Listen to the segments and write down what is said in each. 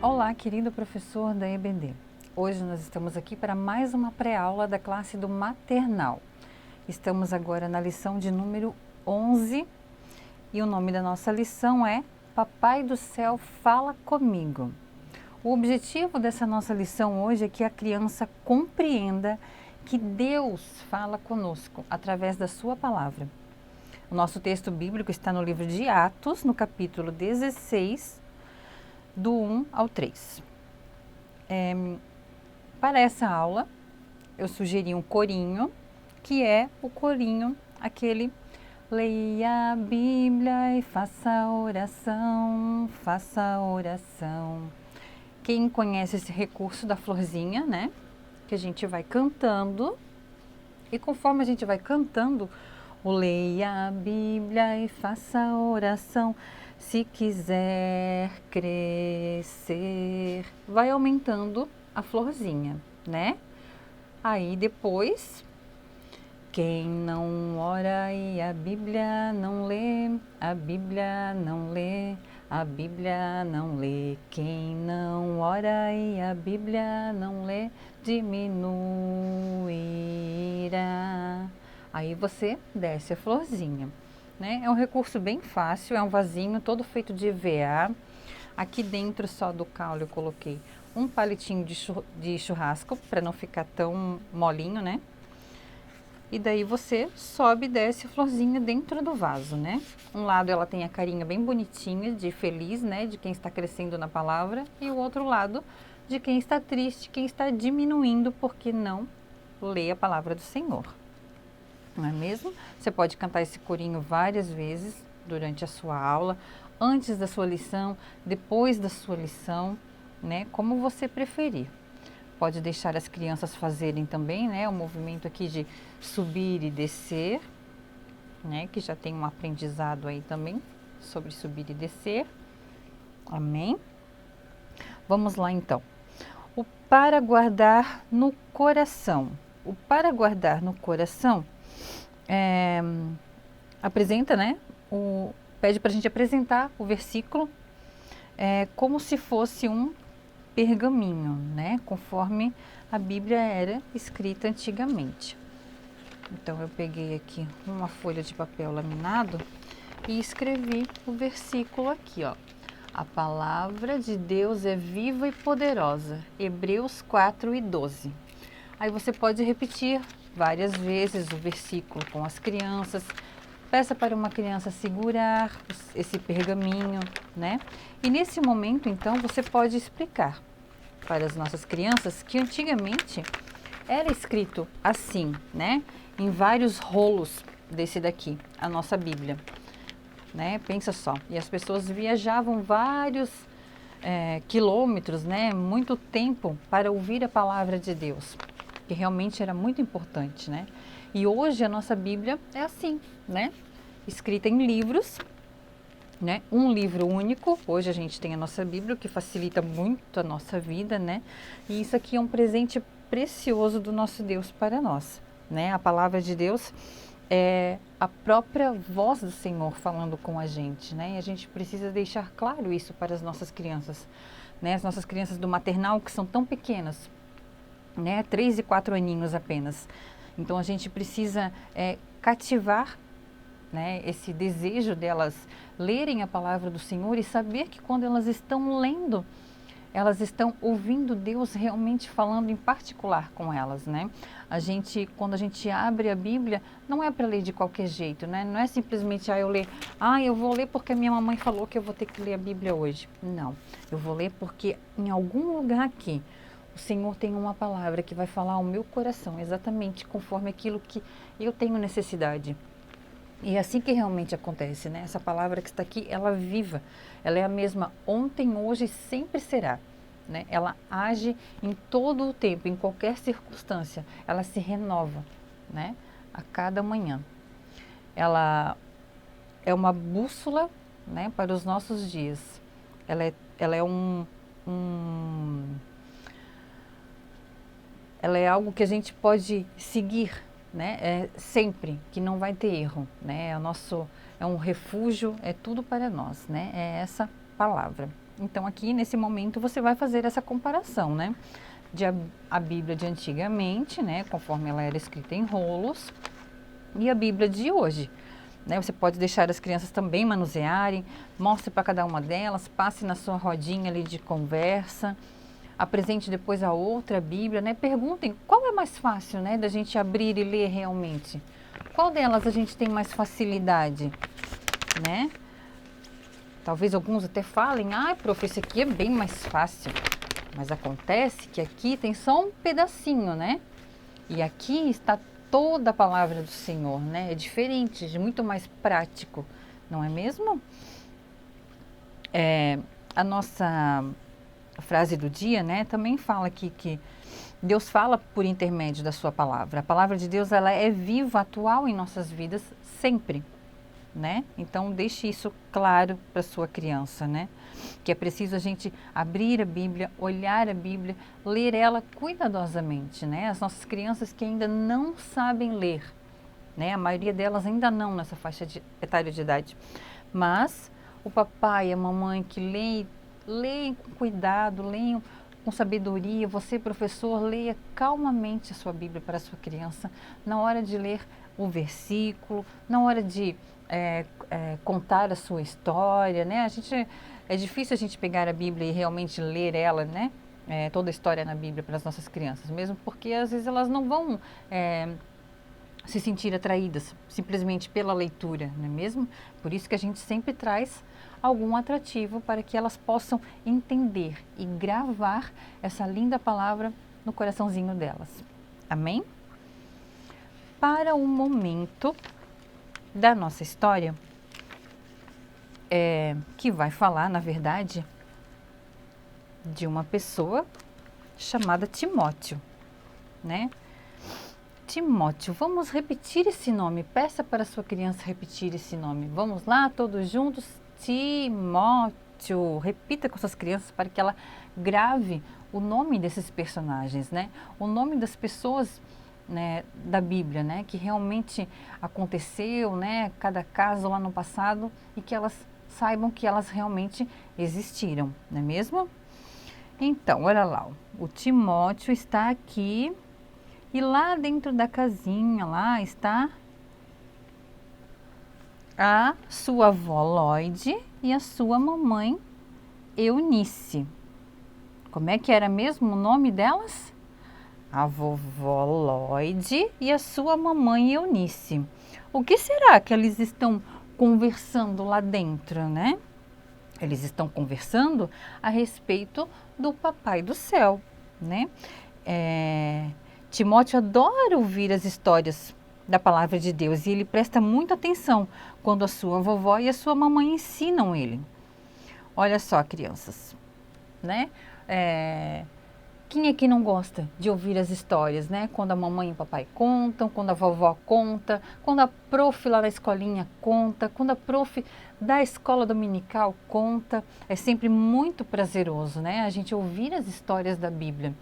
Olá, querido professor da EBD. Hoje nós estamos aqui para mais uma pré-aula da classe do maternal. Estamos agora na lição de número 11 e o nome da nossa lição é Papai do Céu Fala Comigo. O objetivo dessa nossa lição hoje é que a criança compreenda que Deus fala conosco através da sua palavra. O nosso texto bíblico está no livro de Atos, no capítulo 16, do 1 ao 3. Para essa aula, eu sugeri um corinho, que é o corinho, aquele leia a Bíblia e faça oração, faça oração. Quem conhece esse recurso da florzinha, né? Que a gente vai cantando, e conforme a gente vai cantando, o leia a Bíblia e faça oração, se quiser crescer, vai aumentando a florzinha, né? Aí depois, quem não ora e a Bíblia não lê, a Bíblia não lê, a Bíblia não lê. Quem não ora e a Bíblia não lê, diminuirá. Aí você desce a florzinha, né? É um recurso bem fácil, é um vasinho todo feito de EVA. Aqui dentro só do caule eu coloquei um palitinho de churrasco para não ficar tão molinho, né? E daí você sobe e desce a florzinha dentro do vaso, né? Um lado ela tem a carinha bem bonitinha, de feliz, né? De quem está crescendo na palavra. E o outro lado de quem está triste, quem está diminuindo porque não lê a palavra do Senhor. Não é mesmo? Você pode cantar esse corinho várias vezes durante a sua aula, antes da sua lição, depois da sua lição, né? Como você preferir. Pode deixar as crianças fazerem também, né? O movimento aqui de subir e descer, né? Que já tem um aprendizado aí também sobre subir e descer. Amém? Vamos lá então. O para guardar no coração. O para guardar no coração apresenta, né? Pede para a gente apresentar o versículo como se fosse um pergaminho, né? Conforme a Bíblia era escrita antigamente. Então eu peguei aqui uma folha de papel laminado e escrevi o versículo aqui, ó. A palavra de Deus é viva e poderosa. Hebreus 4:12. Aí você pode repetir várias vezes o versículo com as crianças. Peça para uma criança segurar esse pergaminho, né? E nesse momento, então, você pode explicar para as nossas crianças que antigamente era escrito assim, né? Em vários rolos desse daqui, a nossa Bíblia, né? Pensa só. E as pessoas viajavam vários quilômetros, né? Muito tempo para ouvir a palavra de Deus, que realmente era muito importante, né? E hoje a nossa Bíblia é assim, né? Escrita em livros, né? Um livro único. Hoje a gente tem a nossa Bíblia, que facilita muito a nossa vida, né? E isso aqui é um presente precioso do nosso Deus para nós, né? A palavra de Deus é a própria voz do Senhor falando com a gente, né? E a gente precisa deixar claro isso para as nossas crianças, né? As nossas crianças do maternal, que são tão pequenas, né? 3 e 4 aninhos apenas. Então a gente precisa cativar, né, esse desejo delas lerem a palavra do Senhor e saber que quando elas estão lendo, elas estão ouvindo Deus realmente falando em particular com elas, né? Quando a gente abre a Bíblia, não é para ler de qualquer jeito, né? Não é simplesmente, eu vou ler porque a minha mamãe falou que eu vou ter que ler a Bíblia hoje. Não, eu vou ler porque em algum lugar aqui, o Senhor tem uma palavra que vai falar ao meu coração, exatamente conforme aquilo que eu tenho necessidade. E é assim que realmente acontece, né? Essa palavra que está aqui, ela é viva, ela é a mesma ontem, hoje e sempre será, né? Ela age em todo o tempo, em qualquer circunstância, ela se renova, né? A cada manhã. Ela é uma bússola, né, para os nossos dias. Ela é ela é algo que a gente pode seguir, né? Sempre, que não vai ter erro, né? É um refúgio, é tudo para nós, né? É essa palavra. Então aqui nesse momento você vai fazer essa comparação, né? A Bíblia de antigamente, né, conforme ela era escrita em rolos, e a Bíblia de hoje. Né? Você pode deixar as crianças também manusearem, mostre para cada uma delas, passe na sua rodinha ali de conversa, apresente depois a outra Bíblia, né? Perguntem qual é mais fácil, né, da gente abrir e ler realmente. Qual delas a gente tem mais facilidade, né? Talvez alguns até falem, prof, esse aqui é bem mais fácil. Mas acontece que aqui tem só um pedacinho, né? E aqui está toda a palavra do Senhor, né? É diferente, é muito mais prático, não é mesmo? A nossa frase do dia, né, também fala aqui que Deus fala por intermédio da sua palavra. A palavra de Deus, ela é viva, atual em nossas vidas sempre, né? Então deixe isso claro para sua criança, né? Que é preciso a gente abrir a Bíblia, olhar a Bíblia, ler ela cuidadosamente, né? As nossas crianças que ainda não sabem ler, né? A maioria delas ainda não nessa faixa etária de idade. Mas o papai e a mamãe que leem com cuidado, leiam com sabedoria. Você, professor, leia calmamente a sua Bíblia para a sua criança na hora de ler o versículo, na hora de contar a sua história, né? É difícil a gente pegar a Bíblia e realmente ler ela, né? Toda a história na Bíblia para as nossas crianças, mesmo porque às vezes elas não vão se sentir atraídas simplesmente pela leitura, não é mesmo? Por isso que a gente sempre traz algum atrativo para que elas possam entender e gravar essa linda palavra no coraçãozinho delas. Amém? Para o momento da nossa história, que vai falar, na verdade, de uma pessoa chamada Timóteo, né? Timóteo, vamos repetir esse nome. Peça para a sua criança repetir esse nome. Vamos lá, todos juntos. Timóteo. Repita com suas crianças para que ela grave o nome desses personagens, né? O nome das pessoas, né, da Bíblia, né? Que realmente aconteceu, né? Cada caso lá no passado e que elas saibam que elas realmente existiram, não é mesmo? Então, olha lá, o Timóteo está aqui. E lá dentro da casinha, lá está a sua avó Lloyd e a sua mamãe Eunice. Como é que era mesmo o nome delas? A vovó Lloyd e a sua mamãe Eunice. O que será que eles estão conversando lá dentro, né? Eles estão conversando a respeito do Papai do Céu, né? Timóteo adora ouvir as histórias da palavra de Deus e ele presta muita atenção quando a sua vovó e a sua mamãe ensinam ele. Olha só, crianças, né? Quem é que não gosta de ouvir as histórias, né? Quando a mamãe e o papai contam, quando a vovó conta, quando a prof lá na escolinha conta, quando a prof da escola dominical conta. É sempre muito prazeroso, né? A gente ouvir as histórias da Bíblia.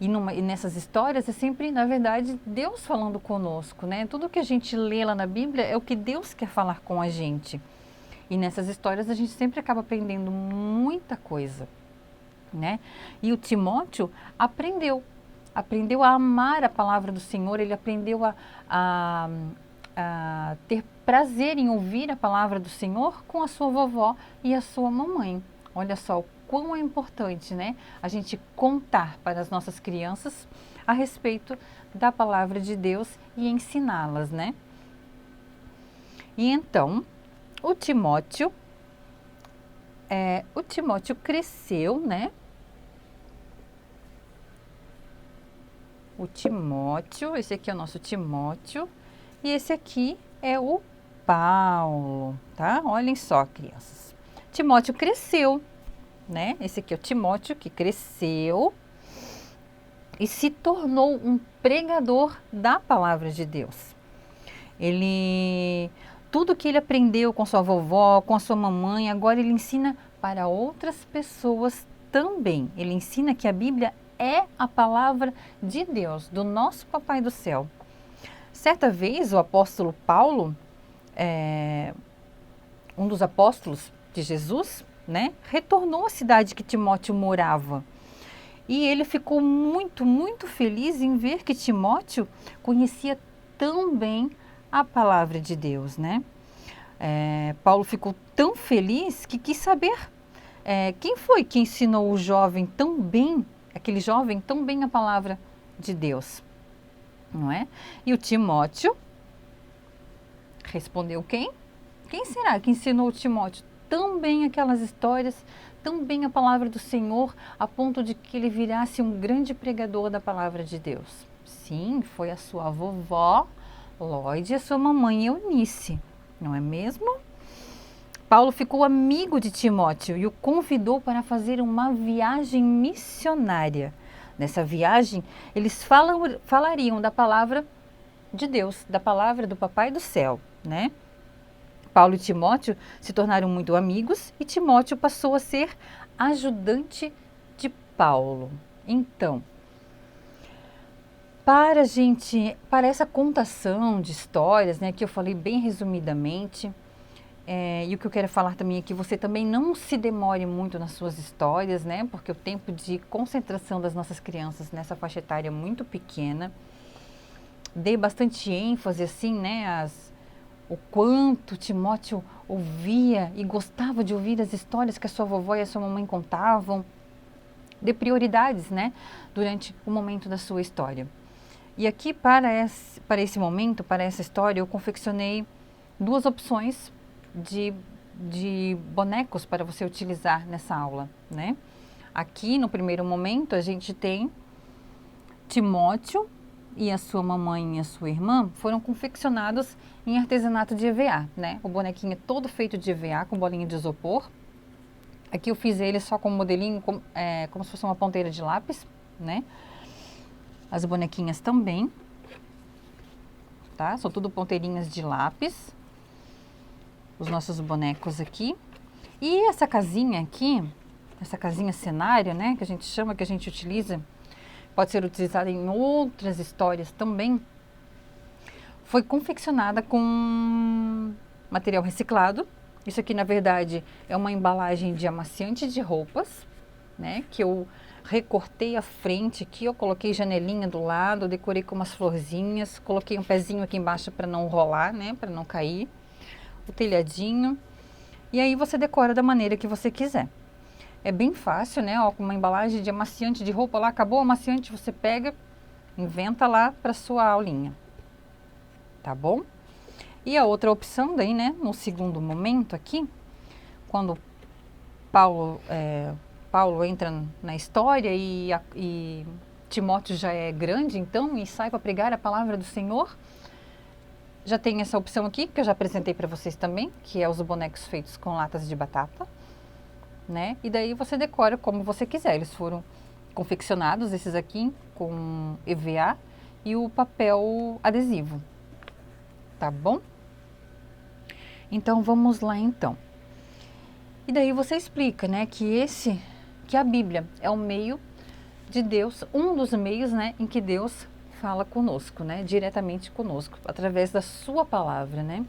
E nessas histórias é sempre, na verdade, Deus falando conosco, né? Tudo que a gente lê lá na Bíblia é o que Deus quer falar com a gente. E nessas histórias a gente sempre acaba aprendendo muita coisa, né? E o Timóteo aprendeu a amar a palavra do Senhor, ele aprendeu a ter prazer em ouvir a palavra do Senhor com a sua vovó e a sua mamãe. Olha só o quão é importante, né? A gente contar para as nossas crianças a respeito da palavra de Deus e ensiná-las, né? E então, o Timóteo cresceu, né? O Timóteo, esse aqui é o nosso Timóteo, e esse aqui é o Paulo, tá? Olhem só, crianças. Timóteo cresceu, né? Esse aqui é o Timóteo que cresceu e se tornou um pregador da palavra de Deus. Tudo que ele aprendeu com sua vovó, com a sua mamãe, agora ele ensina para outras pessoas também. Ele ensina que a Bíblia é a palavra de Deus, do nosso Papai do Céu. Certa vez o apóstolo Paulo, um dos apóstolos de Jesus, né? Retornou à cidade que Timóteo morava. E ele ficou muito, muito feliz em ver que Timóteo conhecia tão bem a palavra de Deus, né? Paulo ficou tão feliz que quis saber quem foi que ensinou o jovem tão bem, aquele jovem tão bem a palavra de Deus, não é? E o Timóteo respondeu quem? Quem será que ensinou o Timóteo tão bem aquelas histórias, tão bem a palavra do Senhor, a ponto de que ele virasse um grande pregador da palavra de Deus? Sim, foi a sua vovó Lóide e a sua mamãe Eunice, não é mesmo? Paulo ficou amigo de Timóteo e o convidou para fazer uma viagem missionária. Nessa viagem, eles falariam da palavra de Deus, da palavra do Papai do Céu, né? Paulo e Timóteo se tornaram muito amigos e Timóteo passou a ser ajudante de Paulo. Então, para essa contação de histórias, né, que eu falei bem resumidamente, e o que eu quero falar também é que você também não se demore muito nas suas histórias, né, porque o tempo de concentração das nossas crianças nessa faixa etária é muito pequena. Dê bastante ênfase, assim, né, o quanto Timóteo ouvia e gostava de ouvir as histórias que a sua vovó e a sua mamãe contavam. Dê prioridades, né, durante o momento da sua história. E aqui, para esse momento, para essa história, eu confeccionei 2 opções de bonecos para você utilizar nessa aula, né? Aqui, no primeiro momento, a gente tem Timóteo e a sua mamãe e a sua irmã foram confeccionados em artesanato de EVA, né? O bonequinho é todo feito de EVA, com bolinha de isopor. Aqui eu fiz ele só com um modelinho, como se fosse uma ponteira de lápis, né? As bonequinhas também, tá? São tudo ponteirinhas de lápis. Os nossos bonecos aqui. E essa casinha aqui, essa casinha cenário, né? Que a gente chama, que a gente utiliza, pode ser utilizada em outras histórias também. Foi confeccionada com material reciclado. Isso aqui, na verdade, é uma embalagem de amaciante de roupas, né? Que eu recortei a frente aqui, eu coloquei janelinha do lado, decorei com umas florzinhas, coloquei um pezinho aqui embaixo para não rolar, né? Para não cair. O telhadinho. E aí você decora da maneira que você quiser. É bem fácil, né? Ó, com uma embalagem de amaciante de roupa lá, acabou o amaciante, você pega, inventa lá para sua aulinha. Tá bom? E a outra opção daí, né? No segundo momento aqui, quando Paulo entra na história e Timóteo já é grande, então, e sai para pregar a palavra do Senhor, já tem essa opção aqui, que eu já apresentei para vocês também, que é os bonecos feitos com latas de batata, né? E daí você decora como você quiser. Eles foram confeccionados, esses aqui, com EVA e o papel adesivo, tá bom? Então, vamos lá então. E daí você explica, né, que a Bíblia é o meio de Deus, um dos meios, né, em que Deus fala conosco, né, diretamente conosco, através da sua palavra, né?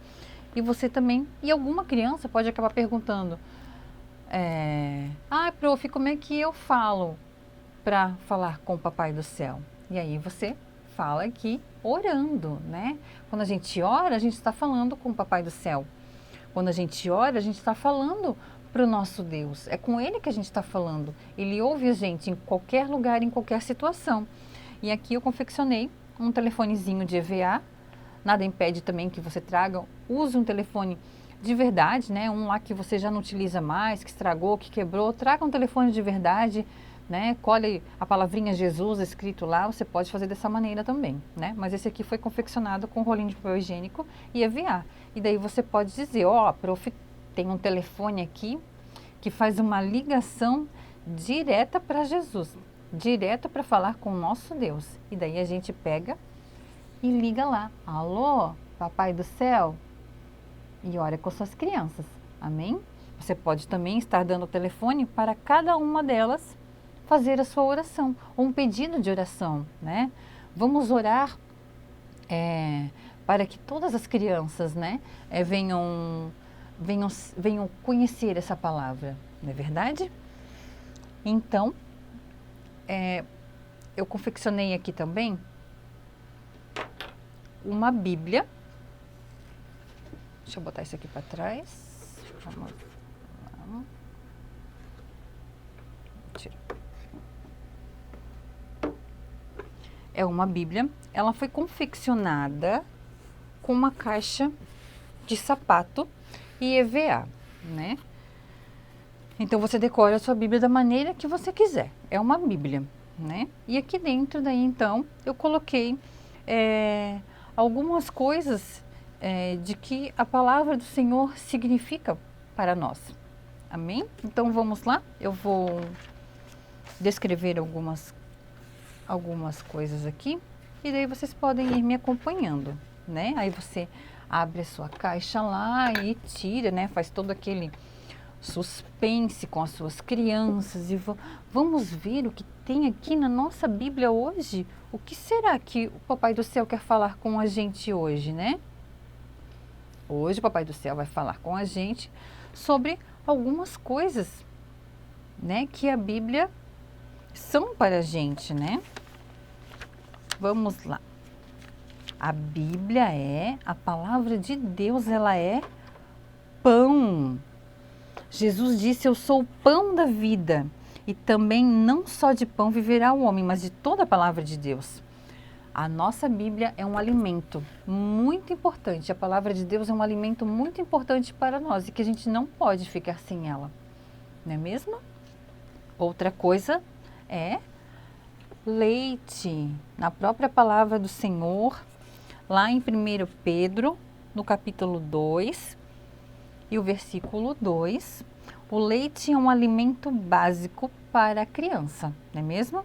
E você também, e alguma criança pode acabar perguntando, prof, como é que eu falo para falar com o Papai do Céu? E aí você fala aqui orando, né? Quando a gente ora, a gente está falando com o Papai do Céu. Quando a gente ora, a gente está falando para o nosso Deus. É com Ele que a gente está falando. Ele ouve a gente em qualquer lugar, em qualquer situação. E aqui eu confeccionei um telefonezinho de EVA. Nada impede também que você use um telefone de verdade, né? Um lá que você já não utiliza mais, que estragou, que quebrou. Traga um telefone de verdade, né? Colhe a palavrinha Jesus escrito lá, você pode fazer dessa maneira também, né? Mas esse aqui foi confeccionado com rolinho de papel higiênico e EVA. E daí você pode dizer, prof, tem um telefone aqui que faz uma ligação direta para Jesus, direto para falar com o nosso Deus. E daí a gente pega e liga lá. Alô, Papai do Céu? E ora com suas crianças. Amém? Você pode também estar dando o telefone para cada uma delas fazer a sua oração, ou um pedido de oração, né? Vamos orar para que todas as crianças, né, venham conhecer essa palavra, não é verdade? Então, eu confeccionei aqui também uma Bíblia. Deixa eu botar isso aqui para trás. Vamos lá. Tira. É uma Bíblia. Ela foi confeccionada com uma caixa de sapato e EVA, né? Então você decora a sua Bíblia da maneira que você quiser. É uma Bíblia, né? E aqui dentro daí então eu coloquei algumas coisas de que a palavra do Senhor significa para nós. Amém? Então vamos lá. Eu vou descrever algumas coisas aqui e daí vocês podem ir me acompanhando, né? Aí você abre a sua caixa lá e tira, né? Faz todo aquele suspense com as suas crianças e vamos ver o que tem aqui na nossa Bíblia hoje. O que será que o Papai do Céu quer falar com a gente hoje, né? Hoje o Papai do Céu vai falar com a gente sobre algumas coisas, né? Que a Bíblia são para a gente, né? Vamos lá. A Bíblia a palavra de Deus, ela é pão. Jesus disse: eu sou o pão da vida. E também não só de pão viverá o homem, mas de toda a palavra de Deus. A nossa Bíblia é um alimento muito importante. A palavra de Deus é um alimento muito importante para nós e que a gente não pode ficar sem ela. Não é mesmo? Outra coisa é leite. Na própria palavra do Senhor, lá em 1 Pedro, no capítulo 2 e o versículo 2, o leite é um alimento básico para a criança, não é mesmo?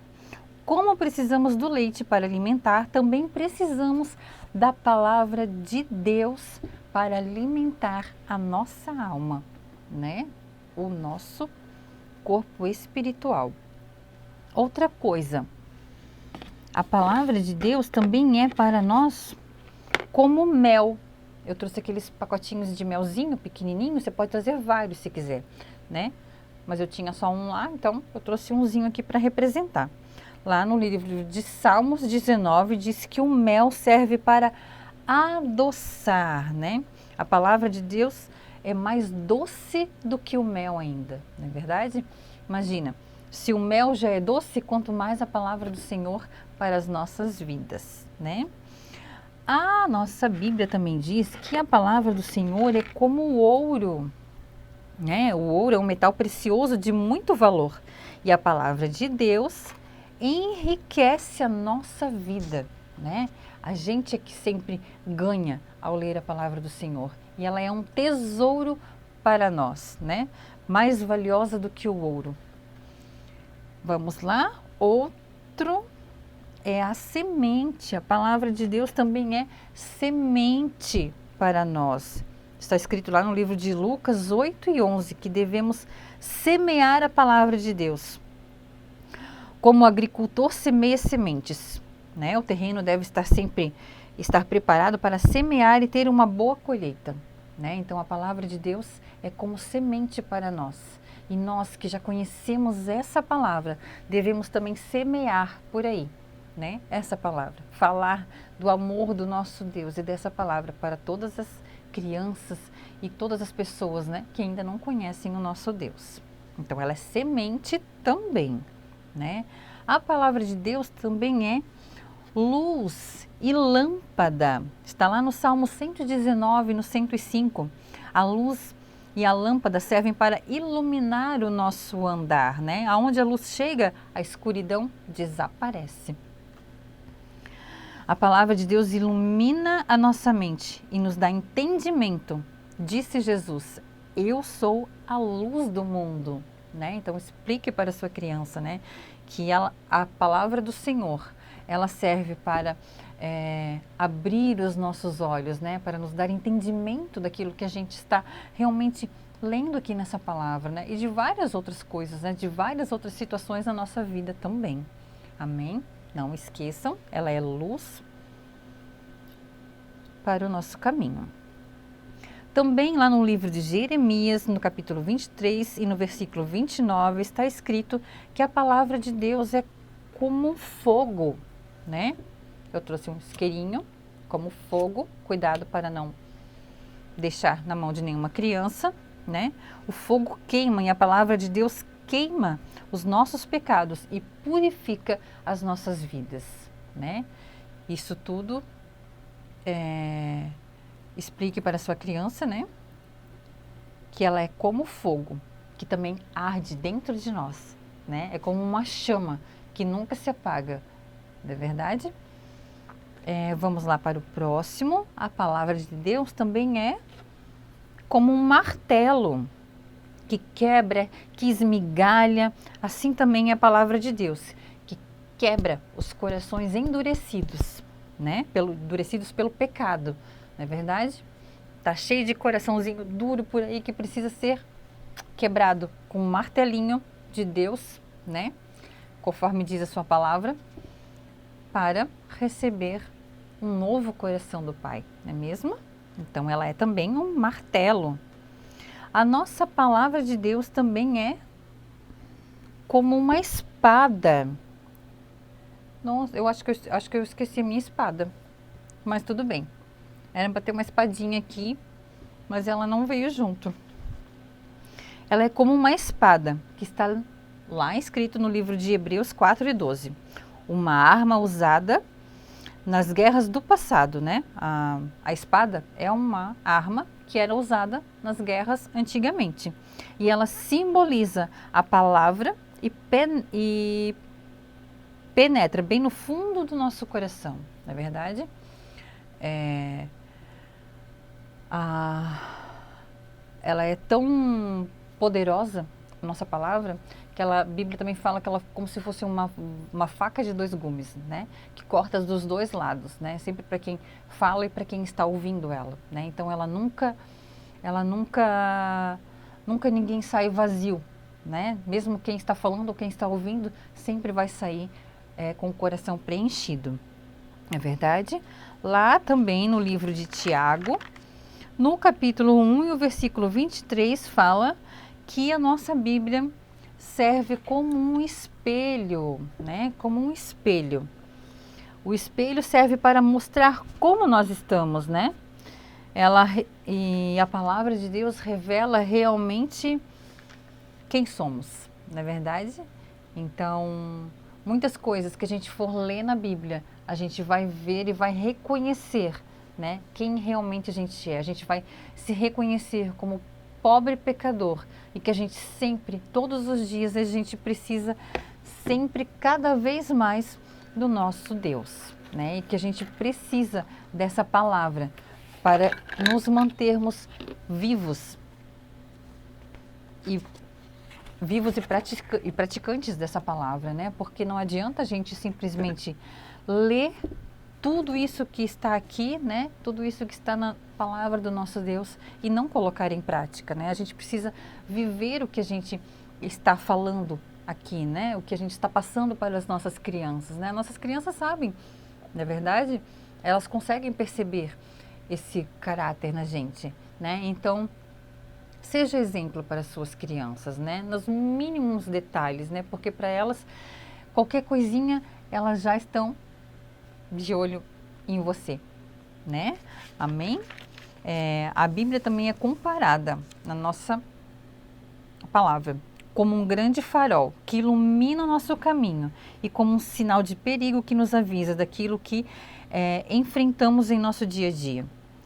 Como precisamos do leite para alimentar, também precisamos da palavra de Deus para alimentar a nossa alma, né? O nosso corpo espiritual. Outra coisa, a palavra de Deus também é para nós como mel. Eu trouxe aqueles pacotinhos de melzinho pequenininho, você pode trazer vários se quiser, né? Mas eu tinha só um lá, então eu trouxe umzinho aqui para representar. Lá no livro de Salmos 19 diz que o mel serve para adoçar, né? A palavra de Deus é mais doce do que o mel ainda, não é verdade? Imagina, se o mel já é doce, quanto mais a palavra do Senhor para as nossas vidas, né? A nossa Bíblia também diz que a palavra do Senhor é como o ouro, né? O ouro é um metal precioso de muito valor e a palavra de Deus enriquece a nossa vida, né? A gente é que sempre ganha ao ler a palavra do Senhor e ela é um tesouro para nós, né? Mais valiosa do que o ouro. Vamos lá? Outro é a semente. A palavra de Deus também é semente para nós. Está escrito lá no livro de Lucas 8 e 11 que devemos semear a palavra de Deus. Como o agricultor semeia sementes, né? O terreno deve sempre estar preparado para semear e ter uma boa colheita, né? Então a palavra de Deus é como semente para nós. E nós que já conhecemos essa palavra, devemos também semear por aí, né? Essa palavra, falar do amor do nosso Deus e dessa palavra para todas as crianças e todas as pessoas, né, que ainda não conhecem o nosso Deus. Então ela é semente também, né? A palavra de Deus também é luz e lâmpada. Está lá no Salmo 119, no 105. A luz e a lâmpada servem para iluminar o nosso andar, né? Aonde a luz chega, a escuridão desaparece. A palavra de Deus ilumina a nossa mente e nos dá entendimento. Disse Jesus: eu sou a luz do mundo, né? Então explique para a sua criança, né, que a palavra do Senhor, ela serve para abrir os nossos olhos, né, para nos dar entendimento daquilo que a gente está realmente lendo aqui nessa palavra, né, e de várias outras coisas, né, de várias outras situações na nossa vida também. Amém? Não esqueçam, ela é luz para o nosso caminho. Também lá no livro de Jeremias, no capítulo 23 e no versículo 29, está escrito que a palavra de Deus é como um fogo, né? Eu trouxe um isqueirinho, como fogo, cuidado para não deixar na mão de nenhuma criança, né? O fogo queima e a palavra de Deus queima os nossos pecados e purifica as nossas vidas, né? Isso tudo explique para a sua criança, né? Que ela é como fogo, que também arde dentro de nós, né? É como uma chama que nunca se apaga, não é verdade? Vamos lá para o próximo. A palavra de Deus também é como um martelo que quebra, que esmigalha. Assim também é a palavra de Deus, que quebra os corações endurecidos, né? Endurecidos pelo pecado, não é verdade? Tá cheio de coraçãozinho duro por aí que precisa ser quebrado com um martelinho de Deus, né? Conforme diz a sua palavra, para receber um novo coração do Pai, não é mesmo? Então ela é também um martelo. A nossa palavra de Deus também é como uma espada. Nossa, eu acho que eu esqueci a minha espada, mas tudo bem. Era para ter uma espadinha aqui, mas ela não veio junto. Ela é como uma espada, que está lá escrito no livro de Hebreus 4:12. Uma arma usada nas guerras do passado, né? A espada é uma arma que era usada nas guerras antigamente. E ela simboliza a palavra e penetra bem no fundo do nosso coração, não é verdade? Ela é tão poderosa, a nossa palavra, que a Bíblia também fala que ela como se fosse uma faca de dois gumes, né? Que corta dos dois lados, né? Sempre para quem fala e para quem está ouvindo ela, né? Então ela nunca ninguém sai vazio, né? Mesmo quem está falando ou quem está ouvindo sempre vai sair com o coração preenchido, é verdade? Lá também no livro de Tiago, no capítulo 1 e o versículo 23 fala que a nossa Bíblia serve como um espelho, né? Como um espelho. O espelho serve para mostrar como nós estamos, né? E a palavra de Deus revela realmente quem somos, não é verdade? Então, muitas coisas que a gente for ler na Bíblia, a gente vai ver e vai reconhecer, né? Quem realmente a gente é. A gente vai se reconhecer como pobre pecador e que a gente sempre, todos os dias, a gente precisa sempre, cada vez mais do nosso Deus, né? E que a gente precisa dessa palavra para nos mantermos vivos e praticantes dessa palavra, né? Porque não adianta a gente simplesmente ler tudo isso que está aqui, né? Tudo isso que está na palavra do nosso Deus e não colocar em prática, né? A gente precisa viver o que a gente está falando aqui, né? O que a gente está passando para as nossas crianças, né? Nossas crianças sabem, não é verdade? Elas conseguem perceber esse caráter na gente, né? Então, seja exemplo para as suas crianças, né? Nos mínimos detalhes, né? Porque para elas, qualquer coisinha, elas já estão de olho em você, né? Amém? A Bíblia também é comparada na nossa palavra como um grande farol que ilumina o nosso caminho e como um sinal de perigo que nos avisa daquilo que enfrentamos em nosso dia a dia.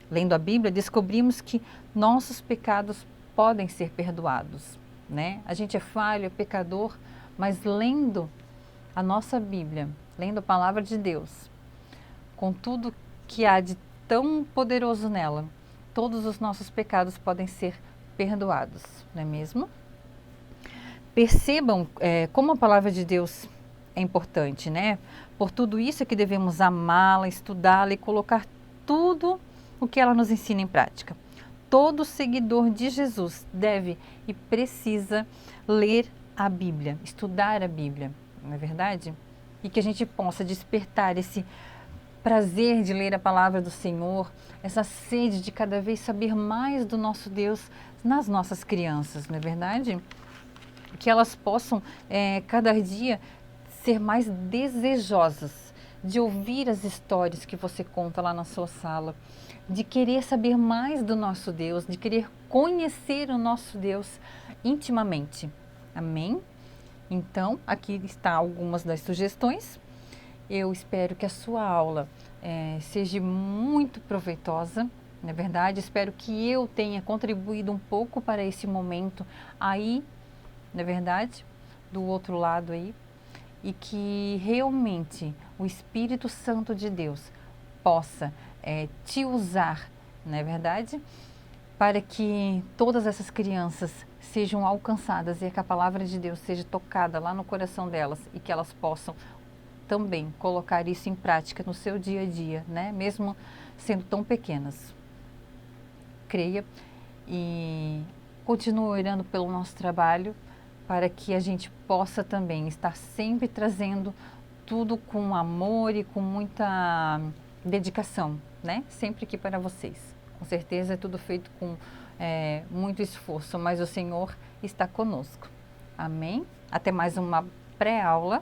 Lendo a Bíblia, descobrimos que nossos pecados podem ser perdoados, né? A gente é falho, é pecador, mas lendo a nossa Bíblia, lendo a palavra de Deus, com tudo que há de tão poderoso nela, todos os nossos pecados podem ser perdoados, não é mesmo? Percebam como a palavra de Deus é importante, né? Por tudo isso é que devemos amá-la, estudá-la e colocar tudo o que ela nos ensina em prática. Todo seguidor de Jesus deve e precisa ler a Bíblia, estudar a Bíblia, não é verdade? E que a gente possa despertar esse prazer de ler a palavra do Senhor, essa sede de cada vez saber mais do nosso Deus nas nossas crianças, não é verdade? Que elas possam cada dia ser mais desejosas de ouvir as histórias que você conta lá na sua sala, de querer saber mais do nosso Deus, de querer conhecer o nosso Deus intimamente. Amém? Então, aqui está algumas das sugestões. Eu espero que a sua aula seja muito proveitosa, não é verdade? Espero que eu tenha contribuído um pouco para esse momento aí, não é verdade? Do outro lado aí. E que realmente o Espírito Santo de Deus possa te usar, não é verdade? Para que todas essas crianças sejam alcançadas e que a palavra de Deus seja tocada lá no coração delas e que elas possam também colocar isso em prática no seu dia a dia, né? Mesmo sendo tão pequenas. Creia e continue orando pelo nosso trabalho para que a gente possa também estar sempre trazendo tudo com amor e com muita dedicação, né? Sempre aqui para vocês. Com certeza é tudo feito com muito esforço, mas o Senhor está conosco. Amém? Até mais uma pré-aula